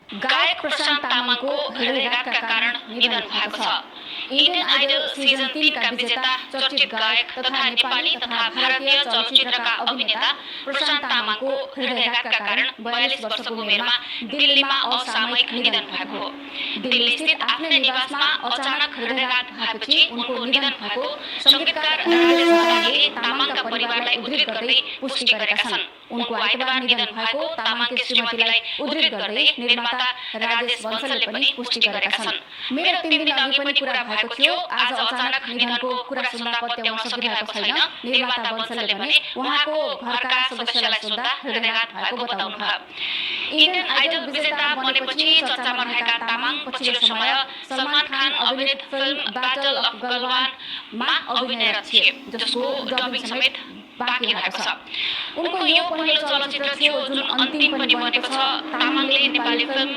गायक प्रशान्त तामाङको हृदयाघातका कारण निधन भएको छ। इन्डियन आइडल सिजन 3 का विजेता, चर्चित गायक तथा नेपाली तथा भारतीय चलचित्रका अभिनेता प्रशान्त तामाङको हृदयाघातका कारण 42 वर्षको उमेरमा दिल्लीमा असामयिक निधन भएको हो। दिल्लीस्थित आफ्नै निवासमा अचानक हृदयाघात भएपछि उनको निधन भएको संगीतकार राजेश घतानीले तामाङका परिवारलाई उद्धृत गर्दै पुष्टि गरेका छन्। उनको आइतबार निधन भएको तामाङकी श्रीमतीलाई उद्धृत गर्दै निर्माता राजेश बन्सलले पनि पुष्टि गरेका छन्। मेरो 3 दिन अघि पनि कुरा भएको थियो, आज अचानक निधनको कुरा सुन्दा पत्याउन सकिरहेको छैन। निर्माता बन्सलले भने उहाँको घरका सदस्यलाई सुन्दा हृदयाघात भएको बताउनुभयो। इन्डियन आइडल विजेता बनेपछि चर्चामा रहेका तामाङ पछिल्लो समय सलमान खान अभिनीत फिल्म ब्याटल अफ गलवानमा अभिनयरत थिए, जसको डबिङ समेत बाँकी रहेको छ। उनको यो पहिलो चलचित्र थियो जुन अन्तिम पनि बनेको छ। तामाङले नेपाली फिल्म